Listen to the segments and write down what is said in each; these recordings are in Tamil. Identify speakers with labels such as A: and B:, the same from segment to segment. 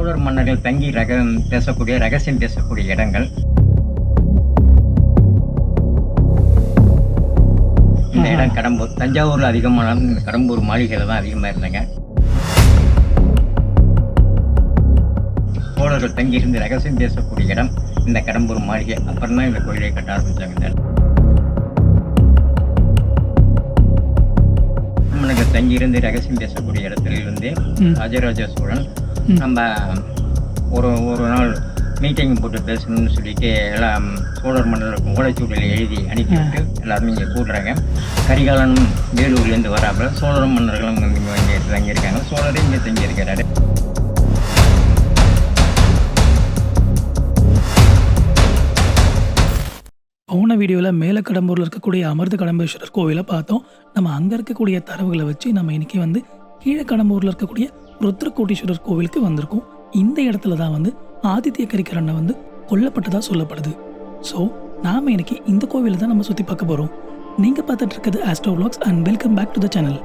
A: சோழர் மன்னர்கள் தங்கி ரகசியம் பேசக்கூடிய இடங்கள். இந்த இடம் கடம்பூர். தஞ்சாவூர்ல அதிகமான இந்த கடம்பூர் மாளிகையில தான் அதிகமா இருந்தாங்க. சோழர்கள் தங்கி இருந்து ரகசியம் பேசக்கூடிய இடம் இந்த கடம்பூர் மாளிகை. அப்புறம் தான் இந்த கோயிலை கட்ட ஆரம்பிச்சாங்க. மன்னர்கள் தங்கி இருந்து ரகசியம் பேசக்கூடிய இடத்துல இருந்து ராஜராஜ சோழன் நம்ம ஒரு நாள் மீட்டிங் போட்டு பேசணும்னு சொல்லிட்டு எல்லாம் சோழர் மன்னர்களுக்கு ஓலைச்சூழலில் எழுதி அனுப்பிவிட்டு எல்லாருமே இங்கே கூடுறாங்க. கரிகாலனும் வேலூர்லேருந்து வராப்புல சோழர் மன்னர்களும் இங்கே தங்கியிருக்காங்க. சோழரும் இங்கே தங்கியிருக்கிறாரு.
B: போன வீடியோவில் மேலே கடம்பூரில் இருக்கக்கூடிய அமிர்த கடம்பேஸ்வரர் கோவிலை பார்த்தோம். நம்ம அங்கே இருக்கக்கூடிய தரவுகளை வச்சு நம்ம இன்னைக்கு வந்து கீழே கடம்பூரில் இருக்கக்கூடிய ருத்ரகோட்டீஸ்வரர் கோவிலுக்கு வந்திருக்கோம். இந்த இடத்துல தான் வந்து ஆதித்ய கரிகாலனை வந்து கொல்லப்பட்டதாக சொல்லப்படுது. ஸோ நாம் இன்னைக்கு இந்த கோவிலை தான் நம்ம சுற்றி பார்க்க போகிறோம். நீங்கள் பார்த்துட்டு இருக்கிறது astro vlogs and welcome back to the channel.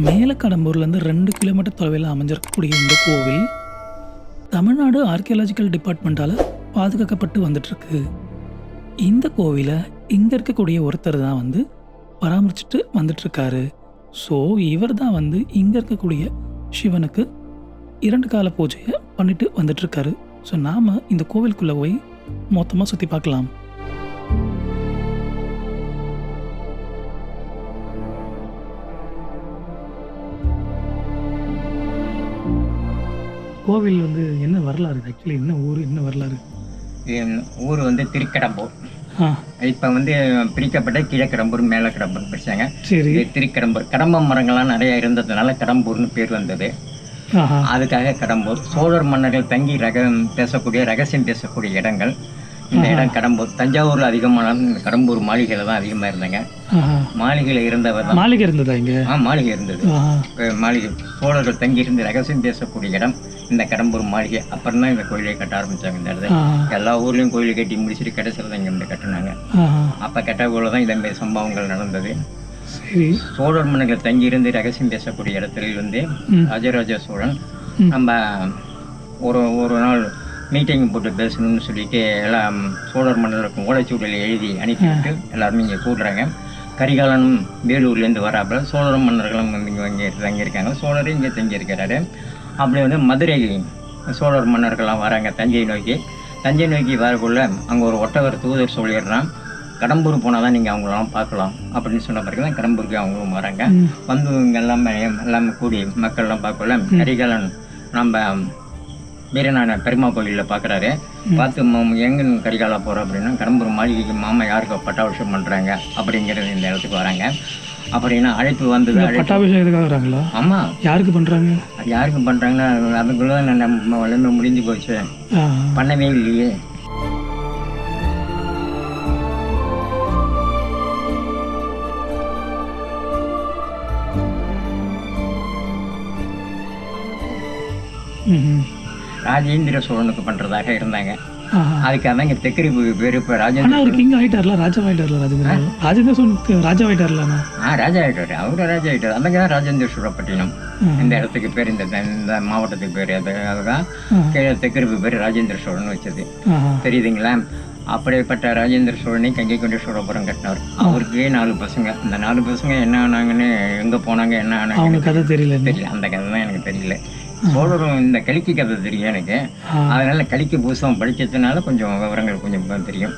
B: மேலக்கடம்பூர்லேருந்து 2 கிலோமீட்டர் தொலைவில் அமைஞ்சிருக்கக்கூடிய இந்த கோவில் தமிழ்நாடு ஆர்கியாலஜிக்கல் டிபார்ட்மெண்ட்டால் பாதுகாக்கப்பட்டு வந்துட்டுருக்கு. இந்த கோவிலை இங்கே இருக்கக்கூடிய ஒருத்தர் தான் வந்து பராமரிச்சுட்டு வந்துட்டுருக்காரு. ஸோ இவர் தான் வந்து இங்கே இருக்கக்கூடிய சிவனுக்கு 2 கால பூஜையை பண்ணிட்டு வந்துட்டுருக்காரு. ஸோ நாம் இந்த கோவிலுக்குள்ளே போய் மொத்தமாக சுற்றி பார்க்கலாம். கோவில் வந்து என்ன வரலாறு, ஆக்சுவலி என்ன ஊர், என்ன வரலாறு?
A: ஊர் வந்து திருக்கடம்பூர். இப்போ வந்து பிரிக்கப்பட்ட கீழக்கடம்பூர் மேலக்கடம்பூர் பிரிச்சாங்க.
B: சரி,
A: திருக்கடம்பூர் கடம்ப மரங்கள்லாம் நிறைய இருந்ததுனால கடம்பூர்னு பேர் வந்தது. அதுக்காக கடம்பூர். சோழர் மன்னர்கள் தங்கி ரகசியம் பேசக்கூடிய இடங்கள். இந்த இடம் கடம்பூர். தஞ்சாவூர்ல அதிகமான இந்த கடம்பூர் மாளிகையில தான் அதிகமா இருந்தாங்க. மாளிகையில இருந்தவர் தான்.
B: மாளிகை இருந்ததா இங்க?
A: மாளிகை இருந்தது. மாளிகை சோழர்கள் தங்கி இருந்து ரகசியம் பேசக்கூடிய இடம் இந்த கடம்பூர் மாளிகை. அப்புறம் தான் இந்த கோயிலை கட்ட ஆரம்பிச்சாங்க. இந்த இடத்துல எல்லா ஊர்லயும் கோயிலை கட்டி முடிச்சுட்டு கடைசியில் தான் இங்க கட்டினாங்க. அப்ப கட்ட போல தான் இதே மாதிரி சம்பவங்கள் நடந்தது. சோழர் மன்னர்கள் தங்கி இருந்து ரகசியம் பேசக்கூடிய இடத்துல இருந்து ராஜராஜ சோழன் நம்ம ஒரு நாள் மீட்டிங் போட்டு பேசணும்னு சொல்லிட்டு எல்லாம் சோழர் மன்னர்களுக்கு ஓலைச்சூழலில் எழுதி அனுப்பிவிட்டு எல்லாருமே இங்கே கூடுறாங்க. கரிகாலனும் வேலூர்லேருந்து வராப்புல சோழர் மன்னர்களும் இங்கே தங்கியிருக்காங்க. சோழரும் இங்கே தங்கியிருக்கிறாரு. அப்படி வந்து மதுரை சோழர் மன்னர்கள்லாம் வராங்க தஞ்சை நோக்கி வரக்குள்ள அங்கே ஒரு ஒட்டவர் தூதர் சொல்லிடுறான், கடம்பூர் போனால் தான் நீங்கள் அவங்களெல்லாம் பார்க்கலாம் அப்படின்னு சொன்ன பிறகு தான் கடம்பூருக்கு அவங்களும் வராங்க. வந்து இங்கே எல்லாமே கூடி மக்கள்லாம் பார்க்கல கரிகாலன் நம்ம வீரநாராயண பெருமா கோயிலில் பார்க்குறாரு. பார்த்து எங்கே கரிகாலா போகிறோம் அப்படின்னா கடம்பூர் மாளிகைக்கு மாமா யாருக்கு பட்டாபிஷேகம் பண்ணுறாங்க அப்படிங்கிறது இந்த இடத்துக்கு வராங்க. அப்படின்னா அழைப்பு வந்தது.
B: பட்டாபிஷேகத்துக்காக வராங்களா? ஆமாம். யாருக்கு பண்ணுறாங்கன்னா
A: அதுக்குள்ள நம்ம எல்லாமே முடிஞ்சு போச்சு, பண்ணவே இல்லையே. ராஜேந்திர சோழனுக்கு பண்றதாக இருந்தாங்க. அதுக்காக தான் இங்க தெக்கரி பேரு. இப்ப ராஜேந்திர
B: கிங் ஆயிட்டார்ல, ராஜேந்திர சோழனுக்கு ராஜா ஆயிட்டார்ல.
A: ராஜா ஆயிட்டாரு, அவரு ராஜா ஆயிட்டாரு. அதுக்காக ராஜேந்திர சோழப்பட்டினம் இந்த இடத்துக்கு பேர், இந்த மாவட்டத்துக்கு பேரு. அதுதான் கீழே தெக்கரி பேரு ராஜேந்திர சோழன் வச்சது. தெரியுதுங்களா? அப்படிப்பட்ட ராஜேந்திர சோழனை கங்கை கொண்ட சோழபுரம் கட்டினவர். அவருக்கே 4 பசங்க. இந்த 4 பசங்க என்ன ஆனாங்கன்னு, எங்க போனாங்க, என்ன ஆனாங்க
B: கதை தெரியல.
A: அந்த கதை தான் எனக்கு தெரியல. சோழரும் இந்த கலிக்கு கதை தெரியும் எனக்கு. அதனால கலிக்கு புஸ்தகம் படிச்சதுனால கொஞ்சம் விவரங்கள் கொஞ்சம் தெரியும்.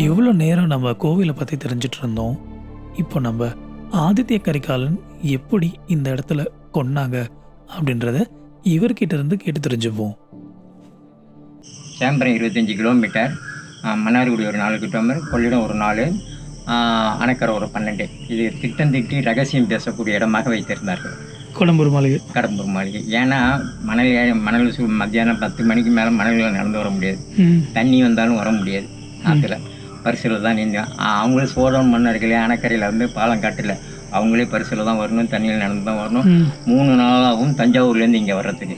B: இவ்வளோ நேரம் நம்ம கோவிலை பற்றி தெரிஞ்சிட்டு இருந்தோம். இப்போ நம்ம ஆதித்ய கரிகாலன் எப்படி இந்த இடத்துல கொன்னாங்க அப்படின்றத இவர்கிட்ட இருந்து கேட்டு தெரிஞ்சுப்போம்.
A: சேம்பரம் 25 கிலோமீட்டர், மன்னார்குடி ஒரு 4 கிலோமீட்டர், கொள்ளிடம் ஒரு 4, அணைக்கரை ஒரு 12. இது திட்டம் திட்டி ரகசியம் பேசக்கூடிய இடமாக வைத்திருந்தார்கள்.
B: கடம்பூர் மாளிகை.
A: கடம்பூர் மாளிகை. ஏன்னா மணல் மத்தியானம் 10 மணிக்கு மேலே மணலில் நடந்து வர முடியாது, தண்ணி வந்தாலும் வர முடியாது, ஆற்றுல பரிசில் தான் நின்று. அவங்களும் சோழன் மன்னர்களே அணைக்கரையில் வந்து பாலம் காட்டில் அவங்களே பரிசில் தான் வரணும், தண்ணியில் நடந்து தான் வரணும். 3 நாளாகவும் தஞ்சாவூர்லேருந்து இங்கே வர்றதுக்கு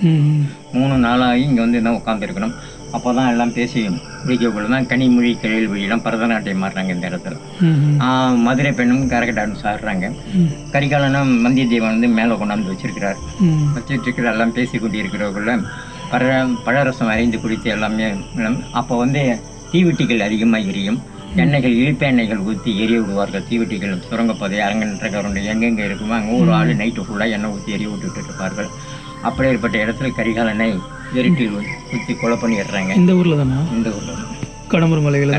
A: 3 நாளாகி இங்கே வந்து தான் உட்காந்துருக்கணும். அப்போ தான் எல்லாம் பேசி முடிக்கக்குள்ள தான் கனிமொழி கேள்வியெல்லாம் பரதநாட்டியம் மாறுறாங்க இந்த இடத்துல. மதுரை பெண்ணும் கரக டான்ஸ் ஆடுறாங்க. கரிகாலனா வந்தியத்தேவன் வந்து மேலே கொண்டாந்து வச்சிருக்கிறார். வச்சுட்டு எல்லாம் பேசி கொண்டு இருக்கிறவர்கள பழரசம் அரைந்து குடித்து எல்லாமே. அப்போ வந்து தீவெட்டிகள் அதிகமாக எரியும். எண்ணெய்கள் இழுப்ப எண்ணெய்கள் ஊற்றி எரிய விடுவார்கள். தீவெட்டிகள் சுரங்கப்பதை அரங்கன்ற கரண்டு எங்கெங்கே இருக்குமோ அங்கே ஒரு ஆள் நைட்டு ஃபுல்லாக எண்ணெய் ஊற்றி எரிய விட்டுட்டு இருப்பார்கள். அப்படியேற்பட்ட இடத்துல கரிகாலனை எரிட்டில் ஊற்றி கொலை பண்ணிடுறாங்க.
B: இந்த ஊரில் தானே? இந்த
A: ஊரில்
B: கடம்பூர் மலைகள்.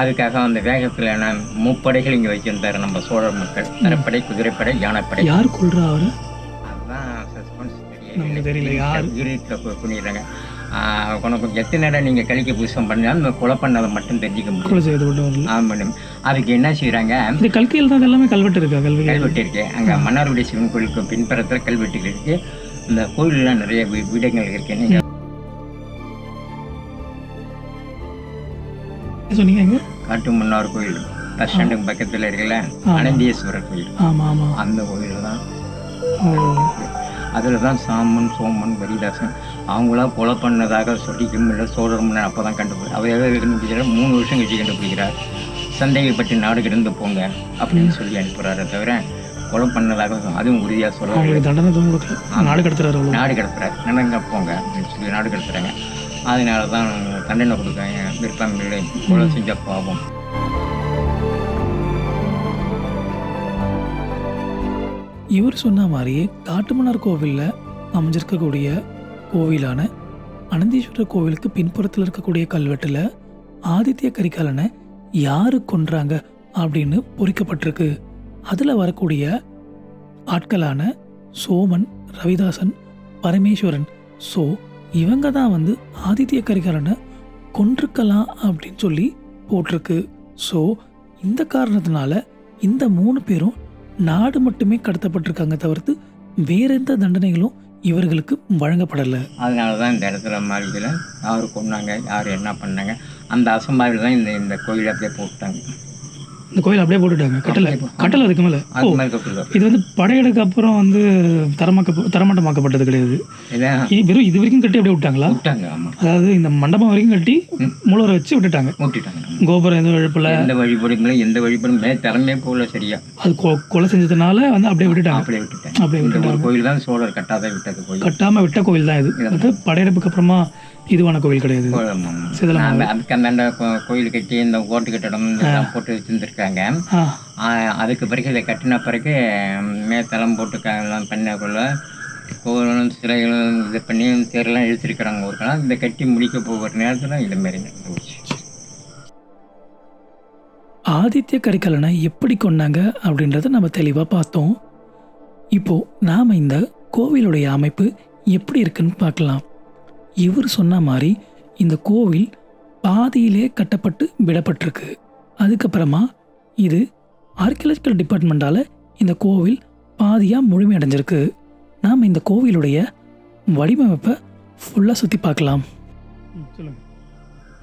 A: அதுக்காக அந்த வேகத்தில் முப்படைகள் இங்கே வச்சிருந்தாரு நம்ம சோழர் மக்கள். தரப்படை, குதிரைப்படை, யானைப்படை.
B: யார் கொள்றா அவரு?
A: அதுதான் சஸ்பென்ஸ்
B: தெரியல. யார்
A: இருட்டில் பண்ணிடுறாங்க. உனக்கு எத்தனை நேரம் நீங்கள் கழிக்க பூசம் பண்ணாலும் இந்த கொலை பண்ணதை மட்டும் தெரிஞ்சிக்க முடியும். ஆமாம். அதுக்கு என்ன செய்கிறாங்க,
B: இந்த கல்கியில் தான் எல்லாமே கல்வெட்டு இருக்கா?
A: கல்வெட்டு இருக்கு. அங்கே மன்னார்குடி சிவன் கோயிலுக்கு பின்புறத்தில் கல்வெட்டுகள் இருக்கு. இந்த கோயிலெலாம் நிறைய வீடங்கள் இருக்கு. நீங்கள்
B: சொன்னீங்க எங்க?
A: காட்டு மன்னார் கோயில் பஸ் ஸ்டாண்டுக்கு பக்கத்தில் இருக்குல்ல, அனந்தீஸ்வரர் கோயில்.
B: ஆமாம் ஆமாம்,
A: அந்த கோயில் தான். அதில் தான் சாமன், சோமன், வரிதாசன் அவங்களா கொலை பண்ணதாக சொல்லிக்கும் இல்லை சோழர் முன்னர் அப்போ தான் கண்டுபிடிக்கிறார். அவர் எதாவது கண்டுபிடிக்கிறார் 3 வருஷம் கழிச்சு கண்டுபிடிக்கிறார். சந்தேகப்பட்டு நாடு கிடந்து போங்க அப்படின்னு சொல்லி அனுப்புகிறாரே தவிர கொலை பண்ணதாக அதுவும் உறுதியாக சொல்ல
B: தண்டனை நாடு கடத்துறாரு.
A: நாடு கடத்துறாரு, நடங்க போங்க அப்படின்னு சொல்லி நாடு கடத்துறாங்க. அதனால தான் தண்டனை கொடுக்காங்க. விருப்பம் இல்லை, கொலை செஞ்ச பாவம்.
B: இவர் சொன்ன மாதிரியே காட்டுமன்னார் கோவிலில் அமைஞ்சிருக்கக்கூடிய கோவிலான அனந்தீஸ்வரர் கோவிலுக்கு பின்புறத்தில் இருக்கக்கூடிய கல்வெட்டில் ஆதித்ய கரிகாலனை யாரு கொன்றாங்க அப்படின்னு பொறிக்கப்பட்டிருக்கு. அதில் வரக்கூடிய ஆட்களான சோமன், ரவிதாசன், பரமேஸ்வரன். ஸோ இவங்க தான் வந்து ஆதித்ய கரிகாலனை கொன்றிருக்கலாம் அப்படின்னு சொல்லி போட்டிருக்கு. ஸோ இந்த காரணத்தினால இந்த 3 பேரும் நாடு மட்டுமே கடத்தப்பட்டிருக்காங்க தவிர்த்து வேற எந்த தண்டனைகளும் இவர்களுக்கு வழங்கப்படலை.
A: அதனால தான் இந்த இடத்துல மாளிகையில் யார் கொண்டாங்க, யார் என்ன பண்ணாங்க, அந்த அசம்பாவில் தான் இந்த கோயிலை அப்படியே போட்டாங்க.
B: இந்த கோயில் அப்படியே போட்டுட்டாங்க. கட்டளை அதுக்கு மேலே இது வந்து படையெடுக்கு அப்புறம் வந்து தரமாட்டமாக்கப்பட்டது கிடையாது. வெறும் இது வரைக்கும் கட்டி அப்படியே விட்டாங்களா?
A: விட்டாங்க. ஆமாம்.
B: அதாவது இந்த மண்டபம் வரைக்கும் கட்டி மூலரை வச்சு விட்டுட்டாங்க. கோபுரம் எந்த வழிபடல,
A: எந்த வழிபடுங்களும் எந்த வழிபடுமே திறமே போகல. சரியா அது
B: கொலை செஞ்சதுனால வந்து அப்படியே விட்டுட்டாங்க.
A: அப்படியே விட்டுட்டாங்க. ஒரு கோயில் தான் சோழர் கட்டாத விட்டது கோயில்.
B: கட்டாம விட்ட கோயில் தான் இது. வந்து படையெடுப்புக்கு அப்புறமா இதுவான கோவில் கிடையாது.
A: அதுக்கு அந்த கோயில் கட்டி இந்த ஓட்டு கட்டடம் போட்டு வச்சுருந்துருக்காங்க. அதுக்கு பிறகு இதை கட்டின பிறகு மேத்தளம் போட்டுக்காங்கலாம் பண்ணக்குள்ள கோவிலும் சிலைகளும் இது பண்ணி தேரெல்லாம் இழுத்துருக்குறாங்க. ஒரு காலம் இந்த கட்டி முடிக்க போகிற நேரத்தில் இது மாதிரி நடந்துச்சு.
B: ஆதித்ய கரிகாலனை எப்படி கொண்டாங்க அப்படின்றத நம்ம தெளிவாக பார்த்தோம். இப்போ நாம் இந்த கோவிலுடைய அமைப்பு எப்படி இருக்குன்னு பார்க்கலாம். இவர் சொன்ன மாதிரி இந்த கோவில் பாதியிலே கட்டப்பட்டு விடப்பட்டிருக்கு. அதுக்கப்புறமா இது ஆர்கியாலஜிக்கல் டிபார்ட்மெண்ட்டால் இந்த கோவில் பாதியாக முழுமையடைஞ்சிருக்கு. நாம் இந்த கோவிலுடைய வடிவமைப்பை ஃபுல்லாக சுற்றி பார்க்கலாம். சொல்லுங்கள்.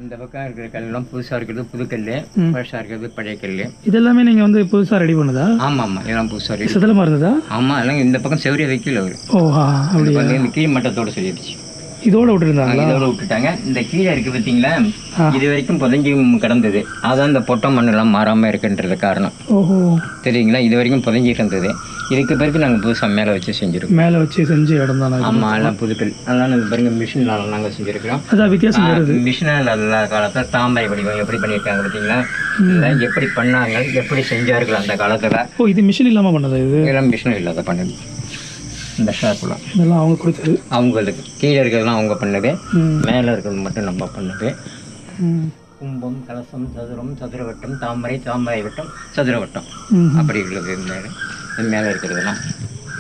A: இந்த பக்கம் இருக்கிற கல்லாம் புதுசாக இருக்கிறது புதுக்கல், பழசாக இருக்கிறது பழைய கல்.
B: இதெல்லாமே நீங்கள் வந்து புதுசாக ரெடி பண்ணதா?
A: ஆமாம் ஆமாம், இதெல்லாம் புதுசாக ரெடி.
B: சிதலமாக இருந்ததா?
A: ஆமாம், எல்லாம் இந்த பக்கம் செவரிய வைக்கல அவர்.
B: ஓஹா, அப்படி
A: வந்து இந்த கீழ் மட்டத்தோடு சொல்லிடுச்சு.
B: இதோட விட்டுருந்தாங்க.
A: இதோட விட்டுட்டாங்க. இந்த கீழே இருக்கு பார்த்தீங்களா, இது வரைக்கும் புதஞ்சி கிடந்தது. அதான் இந்த பொட்டை மண்ணெல்லாம் மாறாமல் இருக்குன்றது காரணம்.
B: ஓஹோ,
A: தெரியுங்களா? இது வரைக்கும் புதஞ்சி இருந்தது. இதுக்கு பிறகு நாங்கள் புதுசாக மேலே வச்சு செஞ்சுருக்கோம்.
B: மேலே வச்சு செஞ்சு இடம் தானே?
A: ஆமாம், எல்லாம் புதுக்கள். அதனால இது பாருங்க மிஷினால் நாங்கள் செஞ்சுருக்கிறோம்.
B: அதான் வித்தியாசம் வருது.
A: மிஷினால் எல்லா காலத்தில் தாமரை வடிவம் எப்படி பண்ணியிருக்காங்க பார்த்தீங்களா? இதெல்லாம் எப்படி பண்ணாங்க, எப்படி செஞ்சார்கள் அந்த காலத்தில்.
B: ஓ, இது மிஷின் இல்லாமல் பண்ணதா? இது
A: இதெல்லாம் மிஷினும் இல்லாத பண்ணுது. இந்த ஷாப்லாம்
B: இதெல்லாம் அவங்க கொடுத்தது.
A: அவங்களுக்கு கீழே இருக்கிறதுலாம் அவங்க பண்ணது, மேலே இருக்கிறது மட்டும் நம்ம பண்ணது. கும்பம், கலசம், சதுரம், சதுரவட்டம், தாமரை, தாமரை வட்டம், சதுரவட்டம் அப்படி உள்ளது. இந்த மேலே இருக்கிறதுலாம்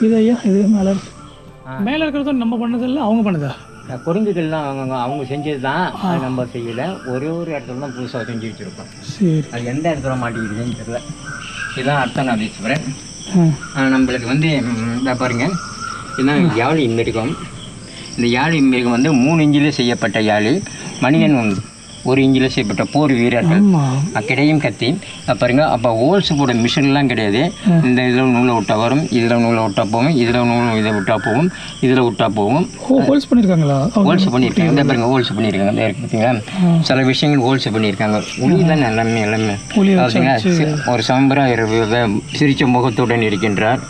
B: இது ஐயா, இது மேலே இருக்கிறதும் நம்ம பண்ணதில்லை, அவங்க பண்ணதா?
A: குரங்குகள்லாம் அவங்க செஞ்சது தான், அது நம்ம செய்யலை. ஒரே ஒரு இடத்துல தான் புதுசாக செஞ்சு வச்சுருக்கோம்.
B: சரி,
A: அது எந்த இடத்துல மாட்டிக்கிதுன்னு தெரியல. இதுதான் அர்த்தநாதீஸ்வரன். நம்மளுக்கு வந்து இதை பாருங்க, இதுதான் யாழி மிருகம். இந்த யாழி மிருகம் வந்து 3 இன்ச்சில் செய்யப்பட்ட யாழி. மனிதன் 1 இன்ச்சில் செய்யப்பட்ட போர் வீரர்கள். கிடையும் கத்தி பாருங்க. அப்போ ஹோல்ஸ் போட மிஷின்லாம் கிடையாது. இந்த இதில் நூலை விட்டா வரும், இதில் நூலை விட்டா போகும், இதில் நூலை இதை விட்டா போகும், இதில் விட்டா போகும்.
B: ஹோல்ஸ் பண்ணியிருக்காங்களா?
A: ஹோல்ஸ் பண்ணியிருக்காங்க. இந்த பாருங்க ஹோல்ஸ் பண்ணியிருக்காங்க. இந்த இருக்கு பார்த்தீங்களா, சில விஷயங்கள் ஹோல்ஸ் பண்ணியிருக்காங்க. ஒளி தான் எல்லாமே பார்த்தீங்களா. ஒரு சம்பராயர் சிரிச்ச முகத்துடன் இருக்கின்றார்.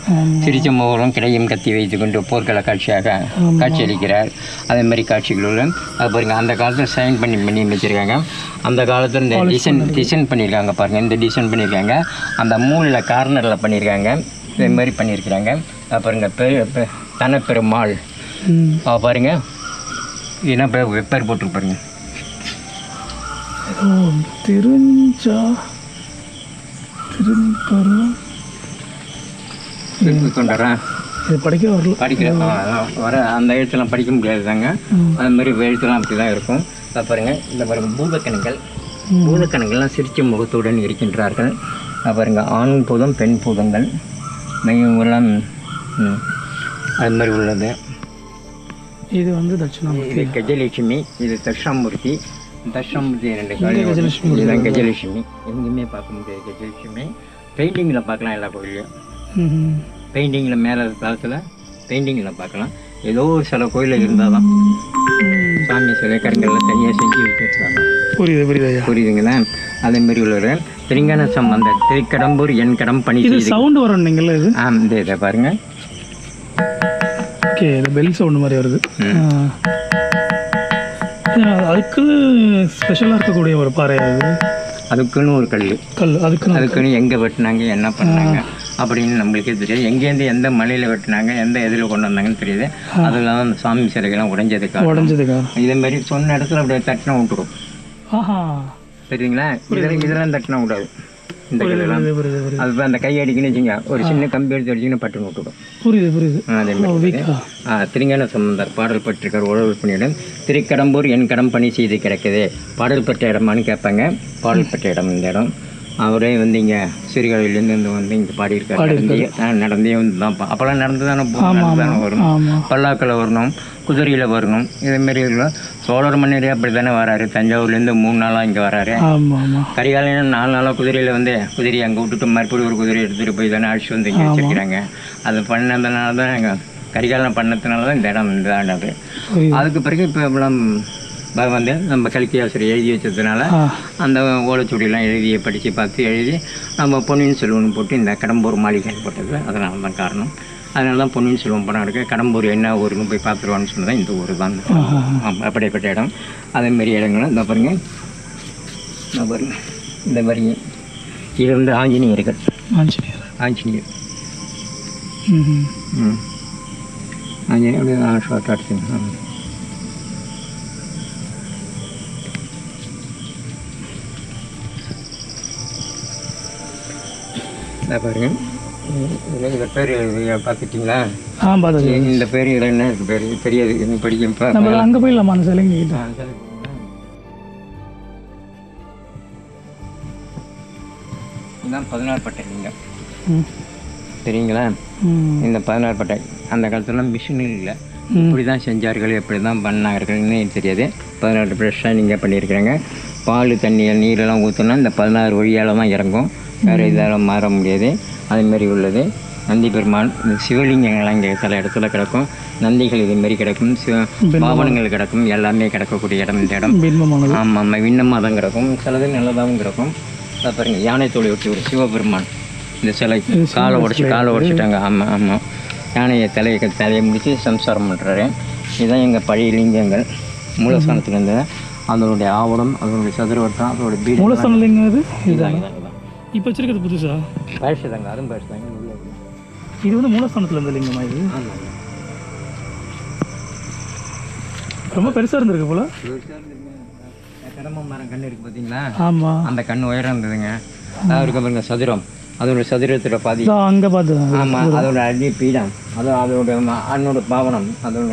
A: சிரிச்ச முகம் கிடையும் கத்தி வைத்துக்கொண்டு போர்க்கள காட்சியளிக்கிறார். அதே மாதிரி காட்சிகளும் அது பாருங்க. அந்த காலத்தில் சைன் பண்ணி வச்சிருக்காங்க. அந்த காலத்தில் இந்த டிசைன் பண்ணியிருக்காங்க பாருங்கள். இந்த டிசைன் பண்ணியிருக்காங்க. அந்த மூலையில் கார்னரில் பண்ணியிருக்காங்க. இதே மாதிரி பண்ணியிருக்கிறாங்க. பாருங்க தனப்பெருமாள் பாருங்க. என்ன வெப்பர் போட்டுருப்பாருங்க. கொண்டாடுறேன். வர அந்த எழுத்துலாம் படிக்க முடியாது தாங்க. அது மாதிரி எழுத்துலாம் அப்படி தான் இருக்கும். பாருங்க. இந்த பாருங்க பூதக்கணங்கள்லாம் சிரிச்ச முகத்துடன் இருக்கின்றார்கள். பாருங்க ஆண் பூதம் பெண் பூதங்கள் மையங்கள்லாம் அது மாதிரி உள்ளது. இது வந்து தட்சிணாமூர்த்தி, இது கஜலட்சுமி, இது தட்சிணாமூர்த்தி. தட்சிணாமூர்த்தி 2 காலி. இதுதான் கஜலட்சுமி. எங்கேயுமே பார்க்க முடியாது கஜலட்சுமி. பெயிண்டிங்கில் பார்க்கலாம் எல்லா கோயிலையும். பெயிண்டிங்கில் மேலே காலத்தில் பெயிண்டிங்கில் பார்க்கலாம். ஏதோ ஒரு சில கோயிலில் இருந்தால் தான் சாமி சிலை கருங்கல்லாம் தனியாக செஞ்சு வச்சுருக்காங்க. புரியுதுங்களா. அதே மாதிரி உள்ளவர் திருஞான சம்பந்தர் திருக்கடம்பூர் என் கடம் பணி சவுண்டு வரும் நீங்களே. இது இந்த இதை பாருங்க. ஓகே, இது பெல் சவுண்டு மாதிரி வருது. அதுக்கு ஸ்பெஷலாக இருக்கக்கூடிய ஒரு பாறை. அதுக்குன்னு ஒரு கல் அதுக்குன்னு எங்கே வெட்டினாங்க, என்ன பண்ணாங்க அப்படின்னு நம்மளுக்கே தெரியாது. எங்கேருந்து எந்த மலையில் வெட்டினாங்க, எந்த இதில் கொண்டு வந்தாங்கன்னு தெரியுது. அதெல்லாம் அந்த சாமி சிலைகள்லாம் உடைஞ்சதுக்கா. இதே மாதிரி சொன்ன இடத்துல அப்படியே தட்டினா விட்டுடும். சரிங்களா. இதெல்லாம் தட்டினா விடாது. இந்த கையெல்லாம் அது அந்த கை அடிக்குன்னு வச்சுங்க, ஒரு சின்ன கம்பி எடுத்து அடிச்சுன்னு பட்டுன்னு விட்டுடும். புரியுது. அதே மாதிரி திருஞான சம்பந்தர் பாடல் பட்டிருக்கார். உழவு பண்ணியிடம் திருக்கடம்பூர் என் கடம் பணி செய்து கிடக்குது. பாடல் பெற்ற இடமானு கேட்பாங்க. பாடல் பெற்ற இடம் இந்த இடம். அவரே வந்து இங்கே சிறுகாலையிலேருந்து வந்து இங்கே பாடியிருக்காரு. நடந்தே வந்து தான் அப்போல்லாம் நடந்து தானே வரணும். பல்லாக்கில் வரணும், குதிரையில் வரணும். இதேமாரி சோழர் மன்னரே அப்படி தானே வராரு. தஞ்சாவூர்லேருந்து 3 நாளாக இங்கே வராரு. கரிகாலையில் 4 நாளாக குதிரையில் வந்து குதிரையை அங்கே விட்டுட்டு மறுபடியும் ஒரு குதிரையை எடுத்துகிட்டு போய் தானே அழைச்சி வந்து இங்கே வச்சுருக்கிறாங்க. அது பண்ணதுனால தான் எங்கள் கரிகாலன் பண்ணதுனால தான் இந்த இடம் இதானது. அதுக்கு பிறகு இப்போ இவ்வளோ வந்து நம்ம கல்கி ஆசிரியர் எழுதி வச்சதுனால அந்த ஓலைச்சுவடியெல்லாம் படித்து பார்த்து எழுதி நம்ம பொன்னியின் செல்வன் போட்டு இந்த கடம்பூர் மாளிகைன்னு போட்டது. அதனால தான் காரணம். அதனால தான் பொன்னியின் செல்வன் படம் இருக்குது. கடம்பூர் என்ன ஊருன்னு போய் பார்த்துருவான்னு சொன்னதான் இந்த ஊர் தான். அப்படிப்பட்ட இடம். அதேமாரி இடங்களும் இந்த பாருங்க. இந்த மாதிரி இது வந்து ஆஞ்சநேயர்கள். ஆஞ்சநேயர் ஆஞ்சநேயர் ஷார்ட் ஆடுச்சுங்க. பாருங்க. இந்த பேர் பார்த்துட்டிங்களா? இந்த பேர் இதில் என்ன இருக்குது பேர் தெரியாது. என்ன படிக்க அங்கே போயிடலாமா அந்த சிலைங்க? இதுதான் 16 பட்டை லிங்கம். சரிங்களா. இந்த 16 பட்டை அந்த காலத்துலாம் மிஷினும் இல்லை. இப்படி தான் செஞ்சார்கள், எப்படி தான் பண்ணார்கள்னு தெரியாது. 16 ப்ரெஷ்ஷாக நீங்கள் பண்ணியிருக்கிறாங்க. பால் தண்ணி நீரெல்லாம் ஊற்றினா இந்த 16 வழியால் தான் இறங்கும். வேறு இதால் மாற முடியாது. அதேமாரி உள்ளது நந்தி பெருமாள். இந்த சிவலிங்கங்கள்லாம் இங்கே சில இடத்துல கிடக்கும். நந்திகள் இதேமாரி கிடக்கும். பாவனங்கள் கிடக்கும். எல்லாமே கிடக்கக்கூடிய இடம் இந்த இடம். ஆமாம், விண்ணமாக தான் கிடக்கும். சிலது நல்லதாகவும் கிடக்கும். அதை பாருங்க. யானை தோலை ஒட்டி ஒரு சிவபெருமான். இந்த சிலை காலை உடச்சிட்டாங்க. ஆமாம். யானையை தலையை முடித்து சம்சாரம் பண்ணுறாரு. இதுதான் எங்கள் பழைய லிங்கங்கள். மூலஸ்தானத்தில் இருந்தது. அதனுடைய ஆவணம், அதனுடைய சதுரவட்டம், அதனுடைய பீடு. மூலஸ்தானம் இதுதான். இப்போ வச்சிருக்கிறது புதுசா? பழசு தாங்க. அதுவும் பழசு தாங்க. இது வந்து மூலஸ்தானத்தில் இருந்த லிங்கமா? இது ரொம்ப பெருசாக இருந்திருக்கு போல. கடம்ப மரம் கண்ணு இருக்குது பார்த்தீங்களா? ஆமாம். அந்த கண் உயரம் இருந்ததுங்க. அவருக்கு பாருங்க சதுரம். அதோட சதுரத்தோட பாதி அங்கே பார்த்து. ஆமாம். அதோட அடி பீடம். அதோட பாவனம். அதோட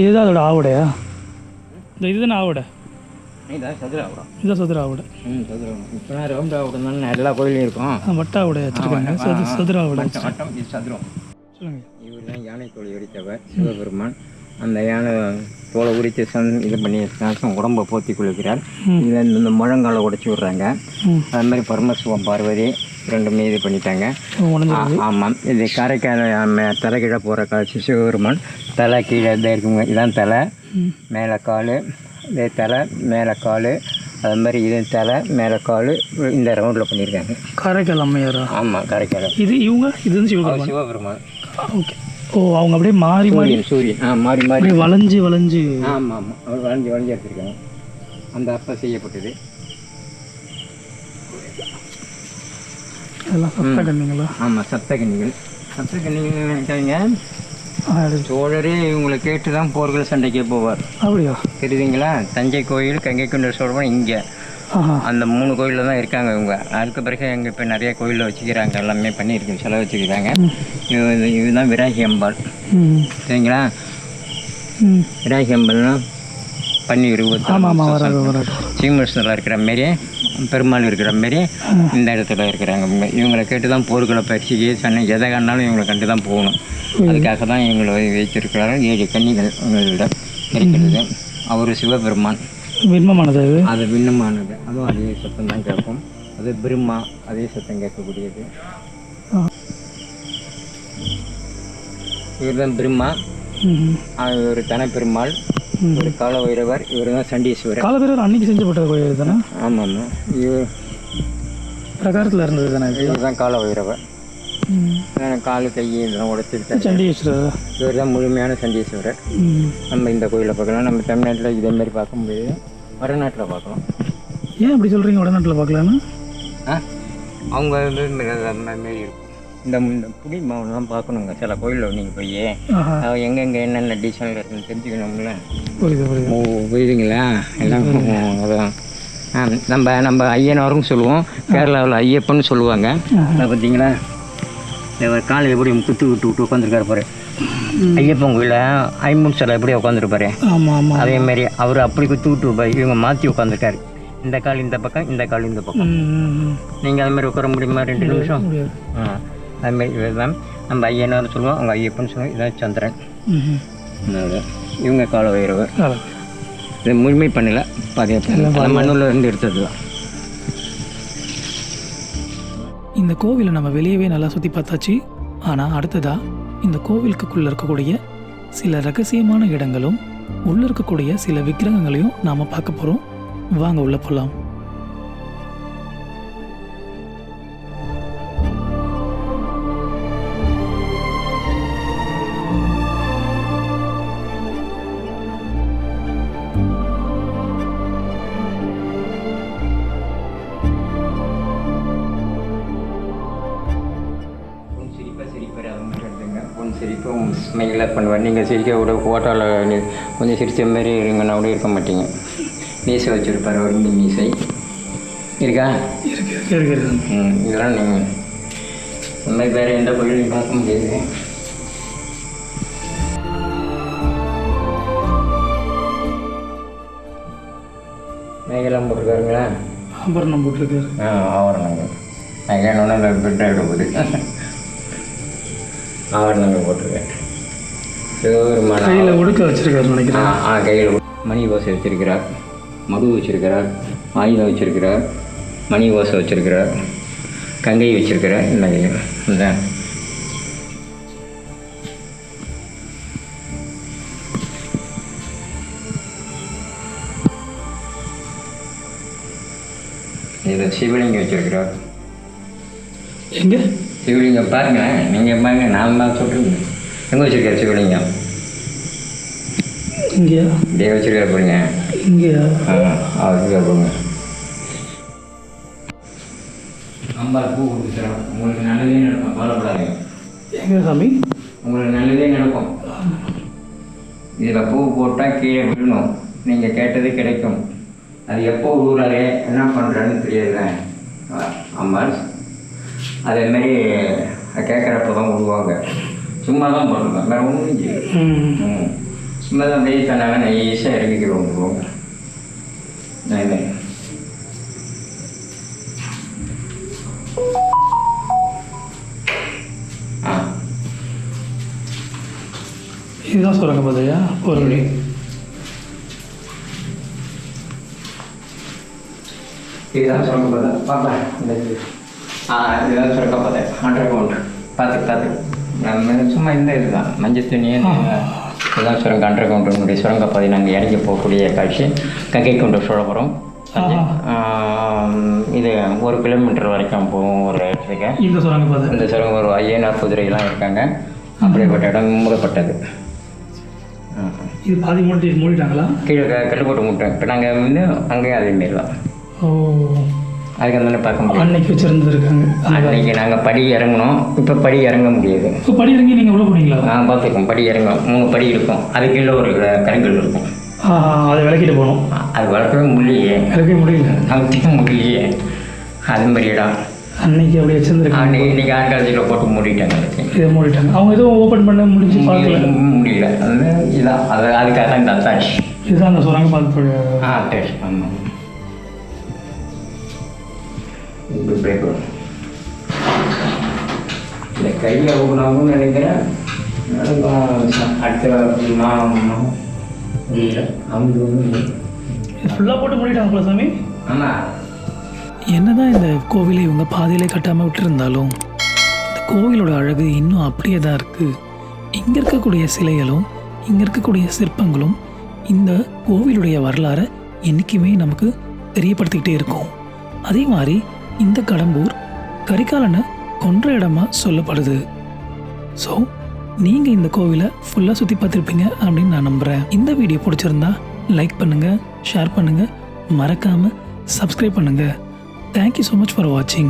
A: இதுதான் அதோட ஆவுடையா? இந்த இதுதானே ஆவுடை. இதான் சதுராவிடம்.
B: இதான் சதுராவிட.
A: சதுராவிடம். இப்போ ரவுண்டாவிடம் தானே எல்லா கோயிலையும் இருக்கும்.
B: வட்டாவிட வச்சுருக்காங்க. சதுராவிடம்.
A: வட்டம் இது சதுரம்.
B: சொல்லுங்கள்.
A: இவர் தான் யானை தோல் எரித்தவர் சிவபெருமான். அந்த யானை தோலை உரித்து இது பண்ணி உடம்பை போற்றி கொள்கிறார். இதில் இந்த முழங்காலை உடைச்சி விட்றாங்க. அது மாதிரி பரமசிவம் பார்வதி ரெண்டுமே இது பண்ணிட்டாங்க. ஆமாம். இது காரைக்கால் தலை கீழே போகிற காட்சி சிவபெருமான் தலை கீழே இதாக இருக்குங்க. இதான் தலை, மேலே கால், இதே தலை மேலே கால், அது மாதிரி இது தலை மேலே கால் இந்த ரவுண்டில் பண்ணியிருக்காங்க.
B: காரைக்கால் அம்மையாரா?
A: ஆமாம், காரைக்கால்.
B: இது இவங்க இது சிவபெருமான்.
A: சிவபெருமான்.
B: ஓகே. ஓ, அவங்க அப்படியே மாறி மாறி
A: சூரியன் மாறி மாறி
B: வளைஞ்சு வளைஞ்சு.
A: ஆமாம் ஆமாம், அவர் வளைஞ்சு வளைஞ்சு எடுத்துருக்காங்க. அந்த அப்போ செய்யப்பட்டது.
B: அதெல்லாம் சப்த கன்னிங்களா?
A: ஆமாம், சப்த கன்னிகள். சப்த கன்னிகள் நினைக்காங்க. சோழரே இவங்களை கேட்டு தான் போர்கள் சண்டைக்கே போவார்.
B: அப்படியா? தெரியுதுங்களா?
A: தஞ்சை கோயில், கங்கை கொண்ட சோழபுரம், இங்கே அந்த 3 கோயிலில் தான் இருக்காங்க இவங்க. அதுக்கு பிறகு எங்கள் இப்போ நிறைய கோயிலில் வச்சுக்கிறாங்க. எல்லாமே பண்ணியிருக்கு, செலவு வச்சுக்கிறாங்க. இதுதான் விராகி அம்பாள். சரிங்களா? விராகி அம்பாள்னா பண்ணி சீமேஸ்வரில் இருக்கிற மாரி, பெருமாள் இருக்கிற மாரி இந்த இடத்துல இருக்கிறாங்க. இவங்களை கேட்டு தான் போர்களை பயிற்சிக்கு சண்டை எதை கண்டாலும் இவங்களை கண்டு தான் போகணும். அதுக்காக தான் இவங்களை வைத்திருக்கிறாங்க. 7 கன்னிகள் இவங்களிடம் இருக்கிறது. அவர் சிவபெருமான்.
B: விண்ணமானது
A: அது விண்ணமானது. அதுவும் அதே சத்தம் தான் கேட்கும். அது பிரம்மா, அதே சத்தம் கேட்கக்கூடியது. இவர் தான் பிரம்மா. ஒரு தனப்பெருமாள், ஒரு கால வைரவர். இவர் தான் சண்டீஸ்வரர்.
B: கால வைரவர் அன்னைக்கு செஞ்சப்பட்ட கோயில் தானே?
A: ஆமாம் ஆமாம், இவர்
B: பிரகாரத்தில் இருந்தது தானே?
A: இவர் தான் கால வைரவர். காலு கை இதெல்லாம் உடைச்சிருக்காரு.
B: சண்டீஸ்வரர். இவர்
A: தான் முழுமையான சண்டீஸ்வரர். நம்ம இந்த கோயிலை பார்க்கலாம். நம்ம தமிழ்நாட்டில் இதேமாரி பார்க்க முடியாது, வடநாட்டில் பார்க்கலாம்.
B: ஏன் அப்படி சொல்கிறீங்க? வடநாட்டில் பார்க்கலான்னு
A: அவங்க மாரி இருக்கும். இந்த புடி மாவெல்லாம் பார்க்கணுங்க. சில கோயிலில் நீங்கள் போய் எங்கெங்கே என்னென்ன டிசைனில் இருக்குன்னு தெரிஞ்சுக்கணும்ல. புரியுதுங்களா? எல்லாம் அதான் நம்ம ஐயனாரும் சொல்லுவோம். கேரளாவில் ஐயப்பன்னு சொல்லுவாங்க. பார்த்தீங்களா? இந்த காலை எப்படி குத்து விட்டு உட்காந்துருக்காரு பாரு. ஐயப்பன் கோயிலில் ஐம்பூன் சிலை எப்படி உட்காந்துருப்பாரு. அதேமாரி அவர் அப்படி குத்து விட்டு இவங்க மாற்றி உட்காந்துருக்காரு. இந்த கால் இந்த பக்கம், இந்த கால் இந்த பக்கம். நீங்கள் அதுமாதிரி உட்கார முடியுமா 2 நிமிஷம்? அதுமாரி இவர் தான் நம்ம ஐயனாரும் சொல்லுவோம், அவங்க ஐயப்பன்னு சொல்லுவோம். இதான் சந்திரன். இவங்க கால வைரவர். இதை முழுமை பண்ணல, அதே மண்ணில் இருந்து எடுத்தது தான்.
B: இந்த கோவிலை நம்ம வெளியவே நல்லா சுற்றி பார்த்தாச்சு. ஆனால் அடுத்ததாக இந்த கோவிலுக்குள்ளே இருக்கக்கூடிய சில ரகசியமான இடங்களும் உள்ளே இருக்கக்கூடிய சில விக்கிரகங்களையும் நாம் பார்க்க போகிறோம். வாங்க உள்ளே போகலாம்.
A: சிரிப்பும் ஸ்மைலாக பண்ணுவார். நீங்கள் சிரிக்க விட ஃபோட்டோவில் கொஞ்சம் சிரித்த மாரி இருங்கன்னா கூட இருக்க மாட்டீங்க. மீசை வச்சுருப்பார், ஒரு மீசை இருக்கா? இதெல்லாம் நீங்கள் இந்த மாதிரி வேறு எந்த கோயிலையும் பார்க்க முடியாது. நகையெல்லாம் போட்டிருக்காருங்களா?
B: ஆபரணம் போட்டிருக்காரு.
A: ஆவரணங்கள் நகைன்னு பெட் எடுக்குது. ஆவரணங்கள் போட்டிருக்காரு. சிவபெருமான
B: கையில் ஒடுக்க வச்சுருக்காரு நினைக்கிறேன்.
A: கையில் மணி ஓசை வச்சுருக்கிறார், மடு வச்சுருக்கிறார், ஆயுதம் வச்சுருக்கிறார், மணி ஓசை வச்சுருக்கிறார், கங்கை வச்சுருக்கிறார். இந்த இதில் சிவலிங்கம் வச்சுருக்கிறார்.
B: எங்கே
A: சிவலிங்கம் பாருங்களேன், நீங்கள் பாருங்க, நான் தான் சொல்கிறேன். எங்கே வச்சுருக்காரு சிவலிங்கம்?
B: இங்கேயா?
A: இப்படியே வச்சுருக்காரு பாருங்க.
B: இங்கேயா?
A: வச்சுருக்காரு பாருங்க. அம்பாள் பூ கொடுத்துறோம். உங்களுக்கு நல்லதே நடக்கும், கவலைப்படாதீங்க.
B: எங்கே சாமி?
A: உங்களுக்கு நல்லதே நடக்கும். இதில் பூ போட்டால் கீழே விழணும், நீங்கள் கேட்டது கிடைக்கும். அது எப்போ விழுறாரு, என்ன பண்ணுறான்னு தெரியாது அம்பாள். அதேமாரி கேட்குறப்ப தான் விடுவாங்க. சும்மா தான் போட்டுருக்கோம், வேறு ஒன்றும் செய்யும். சும்மா தான் அப்படியே தன்னாங்க நைஸாக இறங்கிக்கிறோம்.
B: இதுதான் சொல்லுங்க பாதையா ஒரு வழி.
A: இதுதான் சுரங்க பாதை பாப்பா. இதுதான் சுரங்க பாதை அண்டர் கிரவுண்ட். பார்த்து நம்ம சும்மா இந்த இதுதான் மஞ்சள் துணியே. இதுதான் சுரங்க அண்டர் கிரவுண்டுடைய சுரங்க பாதை. நாங்கள் இறங்கி போகக்கூடிய காட்சி கங்கை கொண்ட சோழபுரம். இது 1 கிலோமீட்டர் வரைக்கும் போகும் ஒரு இடத்துக்கு.
B: இந்த சுரங்க பாதை
A: இந்த சுரங்க ஒரு ஐயனார் குதிரையெல்லாம் இருக்காங்க. அப்படிப்பட்ட இடம் மூடப்பட்டது.
B: இது பாதி மூடிட்டாங்களா?
A: கீழே கல் போட்டு மூட்டேன். இப்போ நாங்கள் வந்து அங்கேயும் அதேமாரி தான்.
B: ஓ,
A: அதுக்கு அந்த பார்க்க முடியும்.
B: அன்னைக்கு வச்சுருந்துருக்காங்க.
A: அன்றைக்கி நாங்கள் படி இறங்கணும். இப்போ படி இறங்க முடியாது.
B: இப்போ படி இறங்கி நீங்கள் உள்ள போனீங்களா?
A: நான் பார்த்துருக்கோம். படி இறங்க 3 படி இருக்கும். அது கீழே ஒரு கருங்கல் இருக்கும்.
B: அதை விளக்கிட்டு போகணும்.
A: அது வளர்க்கவே முடியலையே.
B: விளக்கவே முடியல.
A: நகர்த்திக்க முடியலையே. அது மாதிரி இடம்
B: அன்னைக்கு அப்படி வச்சுருந்துருக்காங்க.
A: இன்னைக்கு ஆர்காலஜியில் போட்டு மூடிட்டாங்க.
B: இதை மூடிட்டாங்க. அவங்க எதுவும் ஓப்பன் பண்ண முடிஞ்சு பார்க்கல.
A: முடியல. அது இதான் அதுக்காக தான் இந்த அத்தாட்சி.
B: இதுதான் அந்த சுரங்க பாதை.
A: அட்டாச். ஆமாம். பிரேக் வரும். இந்த கையை ஓப்பனாகவும் நினைக்கிறேன். அடுத்த முடியல. அவங்க
B: ஃபுல்லாக போட்டு மூடிட்டாங்க சாமி.
A: ஆமாம்.
B: என்னதான் இந்த கோவிலை இவங்க பாதையிலே கட்டாமல் விட்டுருந்தாலும் இந்த கோவிலோட அழகு இன்னும் அப்படியே தான் இருக்குது. இங்கே இருக்கக்கூடிய சிலைகளும் இங்கே இருக்கக்கூடிய சிற்பங்களும் இந்த கோவிலுடைய வரலாறை என்றைக்குமே நமக்கு தெரியப்படுத்திக்கிட்டே இருக்கும். அதே மாதிரி இந்த கடம்பூர் கரிகாலனை கொன்ற இடமா சொல்லப்படுது. ஸோ நீங்கள் இந்த கோவிலை ஃபுல்லாக சுற்றி பார்த்துருப்பீங்க அப்படின்னு நான் நம்புகிறேன். இந்த வீடியோ பிடிச்சிருந்தா லைக் பண்ணுங்கள், ஷேர் பண்ணுங்கள், மறக்காமல் சப்ஸ்கிரைப் பண்ணுங்கள். Thank you so much for watching.